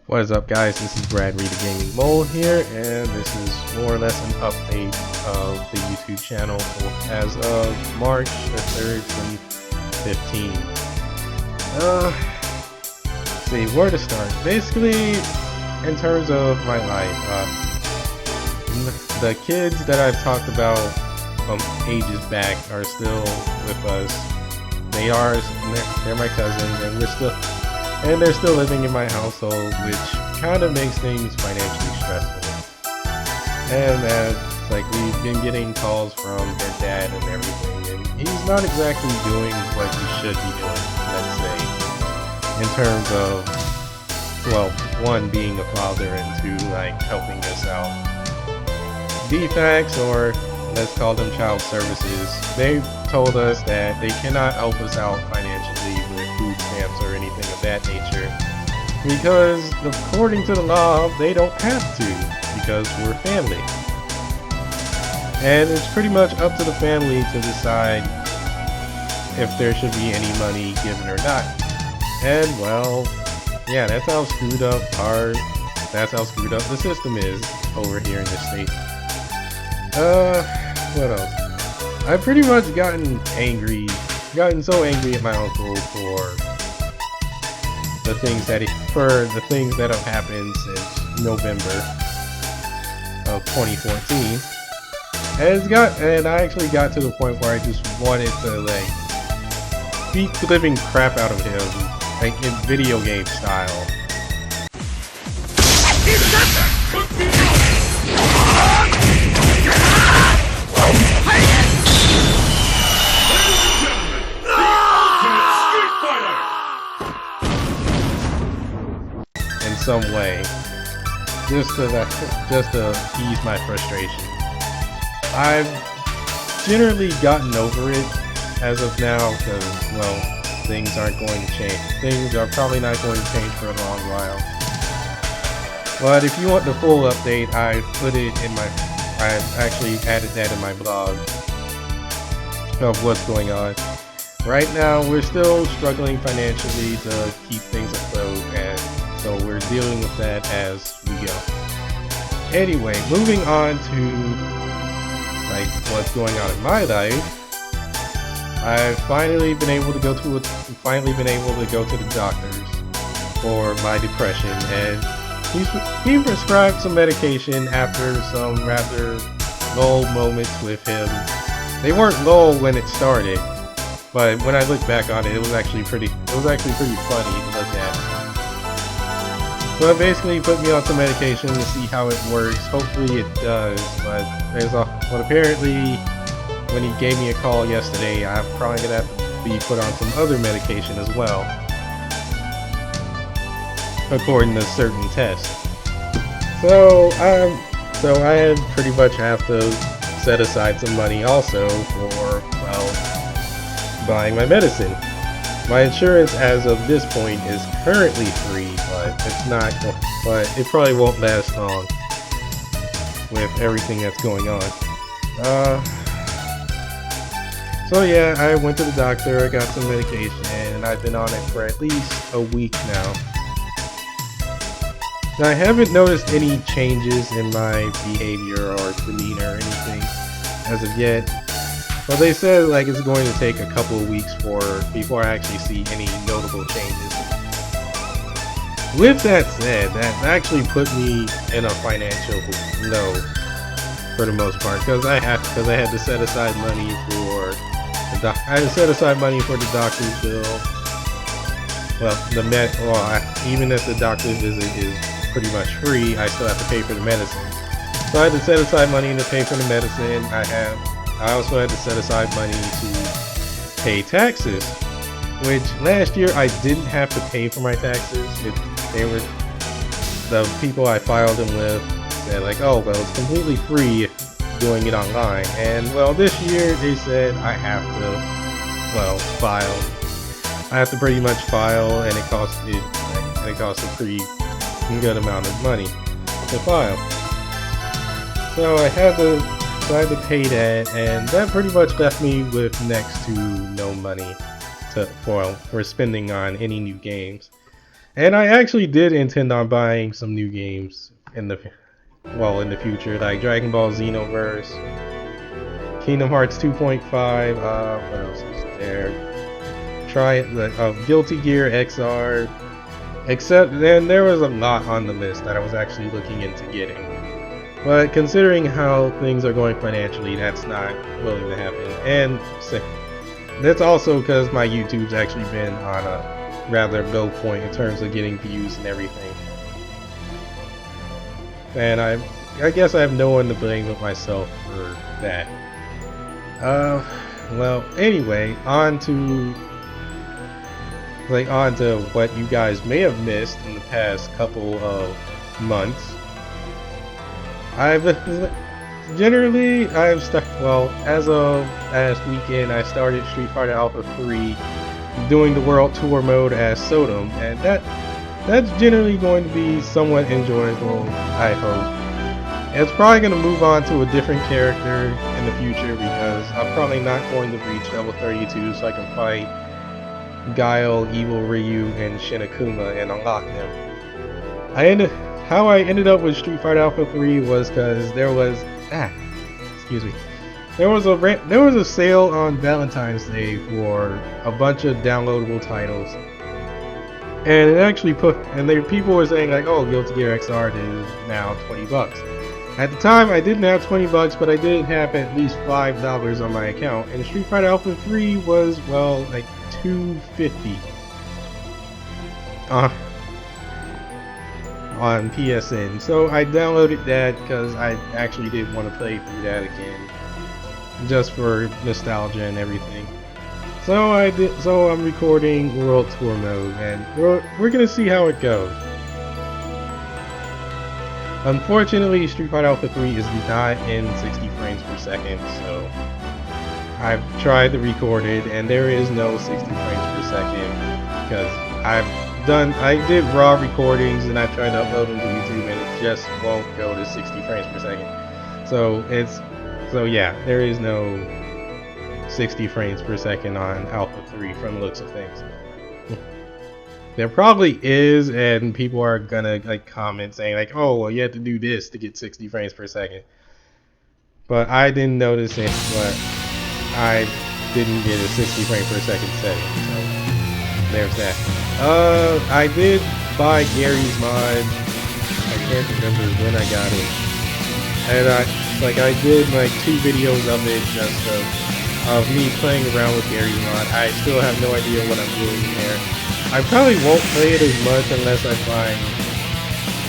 What is up, guys? This is Brad Reed, the Gaming Mole here, and this is more or less an update of the YouTube channel as of March the 3rd, 2015. Let's see where to start. Basically, in terms of my life, the kids that I've talked about from ages back are still with us. They're my cousins, and they're still living in my household, which kind of makes things financially stressful. And that's like, we've been getting calls from their dad and everything, and he's not exactly doing what he should be doing, let's say, in terms of, well, one, being a father, and two, like, helping us out. DFACS, or let's call them child services, they told us that they cannot help us out financially with food stamps or anything of that nature, because according to the law they don't have to, because we're family. And it's pretty much up to the family to decide if there should be any money given or not. And well, yeah, that's how screwed up the system is over here in this state. What else? I've pretty much gotten so angry at my uncle for the things that have happened since November of 2014. And I actually got to the point where I just wanted to, like, beat the living crap out of him, like in video game style. In some way, just to ease my frustration. I've generally gotten over it as of now, because, well, things aren't going to change. Things are probably not going to change for a long while. But if you want the full update, I've actually added that in my blog of what's going on. Right now, we're still struggling financially to keep things afloat, and so we're dealing with that as we go. Anyway, moving on to, like, what's going on in my life. I've finally been able to go to the doctors for my depression, and he prescribed some medication after some rather lull moments with him. They weren't lull when it started, but when I look back on it, it was actually pretty funny to look at. But basically, he put me on some medication to see how it works. Hopefully it does, but apparently, when he gave me a call yesterday, I'm probably gonna have to be put on some other medication as well, according to certain tests. So I pretty much have to set aside some money also for, well, buying my medicine. My insurance as of this point is currently free, but it probably won't last long with everything that's going on. So yeah, I went to the doctor, I got some medication, and I've been on it for at least a week now. Now, I haven't noticed any changes in my behavior or demeanor or anything as of yet. But they said, like, it's going to take a couple of weeks before I actually see any notable changes. With that said, that actually put me in a financial low for the most part, because I had to set aside money for the doctor's bill. Well, even if the doctor's visit is pretty much free, I still have to pay for the medicine. So I had to set aside money to pay for the medicine. I also had to set aside money to pay taxes, which last year I didn't have to pay for my taxes. The people I filed them with said, like, oh, well, it's completely free doing it online. And, well, this year they said I have to, well, file. I have to pretty much file, and it costs a pretty good amount of money to file. So I had to pay that, and that pretty much left me with next to no money for spending on any new games. And I actually did intend on buying some new games in the future, like Dragon Ball Xenoverse, Kingdom Hearts 2.5. What else is there? Try the Guilty Gear XR. Except then there was a lot on the list that I was actually looking into getting. But considering how things are going financially, that's not willing to happen. And that's also because my YouTube's actually been on a rather low point in terms of getting views and everything. And I guess I have no one to blame but myself for that. Well, anyway, on to what you guys may have missed in the past couple of months. As of last weekend, I started Street Fighter Alpha 3, doing the World Tour mode as Sodom, and that's generally going to be somewhat enjoyable, I hope. It's probably going to move on to a different character in the future because I'm probably not going to reach level 32 so I can fight Guile, Evil Ryu, and Shinakuma and unlock them. How I ended up with Street Fighter Alpha 3 was because there was a sale on Valentine's Day for a bunch of downloadable titles, and it actually people were saying like, oh, Guilty Gear XR is now $20. At the time, I didn't have $20, but I did have at least $5 on my account, and Street Fighter Alpha 3 was, well, like $2.50 on PSN. So I downloaded that because I actually did want to play through that again, just for nostalgia and everything. So I'm recording World Tour mode, and we're gonna see how it goes. Unfortunately, Street Fighter Alpha 3 is not in 60 frames per second, so I've tried to record it, and there is no 60 frames per second because I did raw recordings and I've tried to upload them to YouTube, and it just won't go to 60 frames per second. So yeah, there is no 60 frames per second on Alpha 3 from the looks of things. There probably is, and people are gonna like comment saying like, oh, well, you have to do this to get 60 frames per second. But I didn't notice it, but I didn't get a 60 frame per second setting, so there's that. I did buy Gary's mod. I can't remember when I got it, and I did like 2 videos of it, just of me playing around with Gary's mod. I still have no idea what I'm doing there. I probably won't play it as much unless I find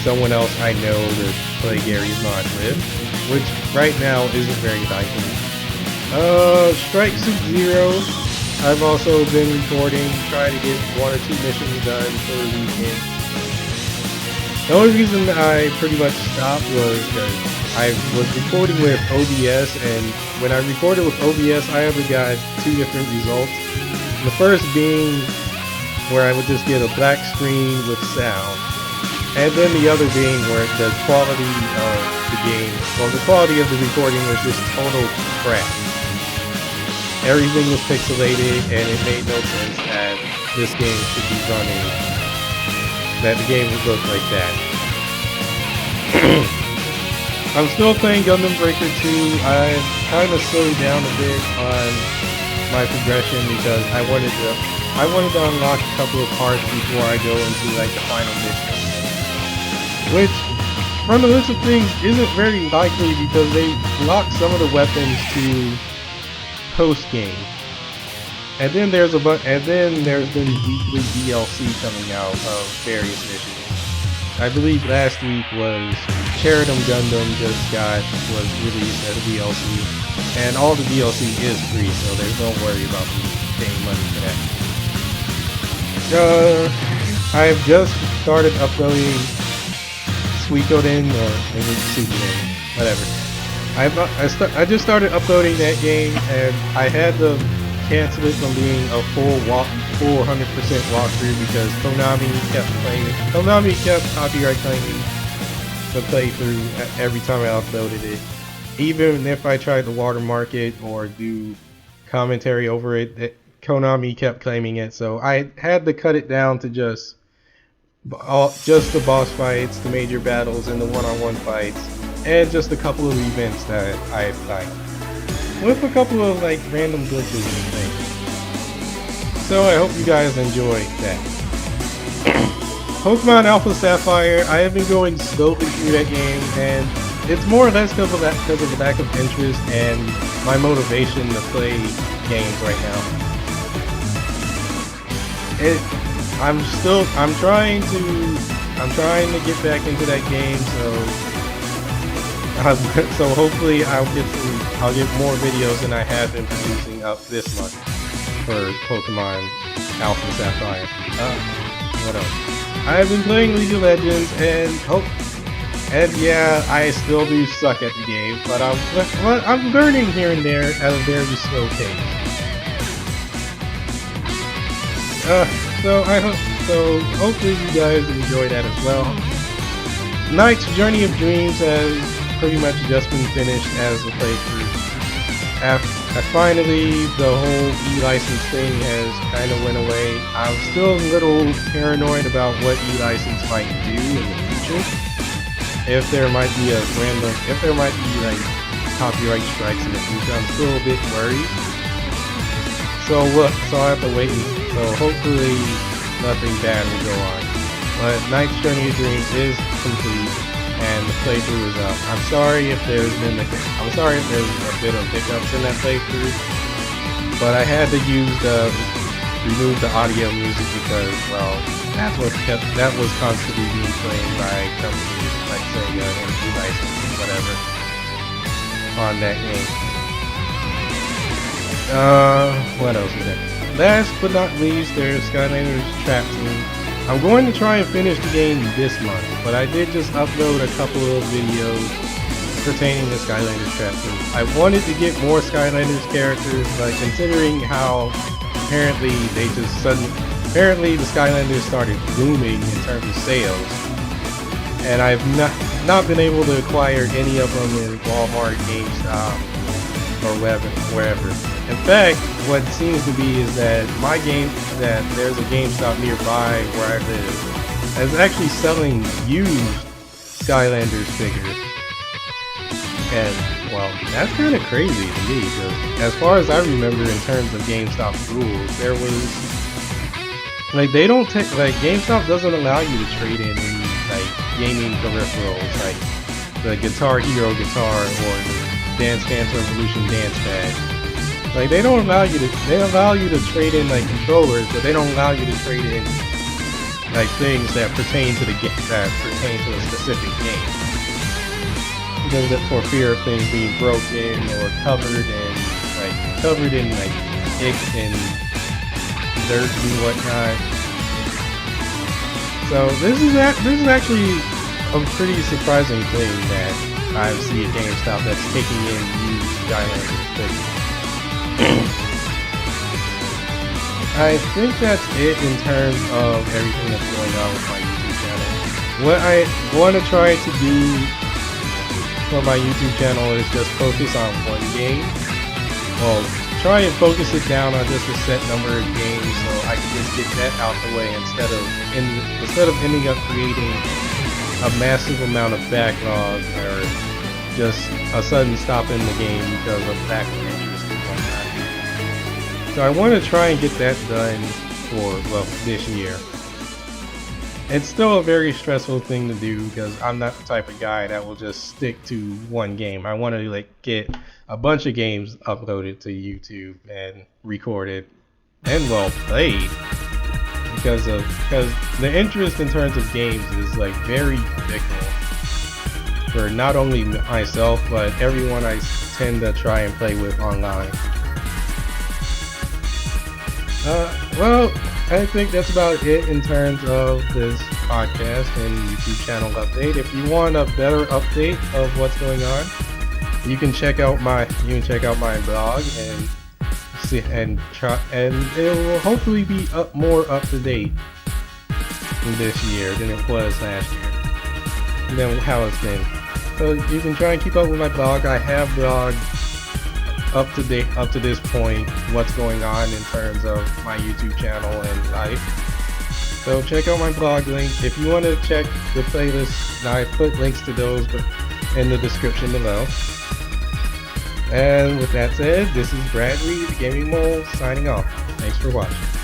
someone else I know to play Gary's mod with, which right now isn't very likely. Strike Suit Zero, I've also been recording, trying to get 1 or 2 missions done for the weekend. The only reason I pretty much stopped was because I was recording with OBS, and when I recorded with OBS, I ever got 2 different results. The first being where I would just get a black screen with sound, and then the other being where the quality of the game, the quality of the recording was just total crap. Everything was pixelated, and it made no sense that this game should be running, that the game would look like that. I'm still playing Gundam Breaker 2. I've kind of slowed down a bit on my progression because I wanted to unlock a couple of parts before I go into like the final mission, which from the list of things isn't very likely because they lock some of the weapons to post game, and then there's been weekly DLC coming out of various missions. I believe last week was Cherubim Gundam was released as a DLC, and all the DLC is free, so there's no worry about me paying money for that. I've just started uploading Suikoden, or maybe Suikoden, whatever. I just started uploading that game, and I had to cancel it from being a full 100% walkthrough because Konami kept copyright claiming the playthrough every time I uploaded it. Even if I tried to watermark it or do commentary over it, Konami kept claiming it, so I had to cut it down to just just the boss fights, the major battles, and the one-on-one fights, and just a couple of events that I like, with a couple of like random glitches and things. So I hope you guys enjoyed that. Pokemon Alpha Sapphire, I have been going slowly through that game, and it's more or less because of the lack of interest and my motivation to play games right now. I'm trying to get back into that game, so hopefully I'll get more videos than I have been producing up this month for Pokemon Alpha Sapphire. What else? I've been playing League of Legends, and yeah, I still do suck at the game, but I'm learning here and there at a very slow pace. So hopefully you guys enjoy that as well. Knight's Journey of Dreams has pretty much just been finished as a playthrough. Finally, the whole e-license thing has kind of went away. I'm still a little paranoid about what e-license might do in the future. If there might be like copyright strikes in the future, I'm still a bit worried. So I'll have to wait. So hopefully nothing bad will go on. But Knight's Journey of Dreams is complete, and the playthrough is up. I'm sorry if there's a bit of hiccups in that playthrough, but I had to remove the audio music because, well, that was constantly being played by companies like Sega and License and whatever on that game. What else is there? Last but not least, there's Skylanders Trap Team. I'm going to try and finish the game this month, but I did just upload a couple of videos pertaining to Skylanders Trap Team. I wanted to get more Skylanders characters, but considering how apparently the Skylanders started booming in terms of sales, and I've not been able to acquire any of them in Walmart, GameStop, or wherever. In fact, what seems to be is that there's a GameStop nearby where I live that's actually selling used Skylanders figures. And, well, that's kind of crazy to me, because as far as I remember in terms of GameStop's rules, there was, like, GameStop doesn't allow you to trade in any, like, gaming peripherals, like the Guitar Hero guitar or the Dance Dance Revolution dance pad. Like, they allow you to trade in, like, controllers, but they don't allow you to trade in, like, things that pertain to a specific game. Because for fear of things being broken or covered in ick and dirt and whatnot. So this is actually a pretty surprising thing that I see at GameStop that's taking in used Skylanders figures. I think that's it in terms of everything that's going on with my YouTube channel. What I want to try to do for my YouTube channel is just focus on one game. Well, try and focus it down on just a set number of games so I can just get that out the way instead of ending up creating a massive amount of backlog or just a sudden stop in the game because of lack of interest and whatnot. So I want to try and get that done for, well, this year. It's still a very stressful thing to do because I'm not the type of guy that will just stick to one game. I want to, like, get a bunch of games uploaded to YouTube and recorded and well played because the interest in terms of games is, like, very fickle for not only myself but everyone I tend to try and play with online. Well, I think that's about it in terms of this podcast and YouTube channel update. If you want a better update of what's going on, you can check out my blog and see and it will hopefully be more up to date this year than it was last year. Than how it's been. So you can try and keep up with my blog. I have blogged up to this point what's going on in terms of my YouTube channel and life. So check out my blog link. If you want to check the playlist, I put links to those in the description below. And with that said, this is Brad Reed, the Gaming Mole, signing off. Thanks for watching.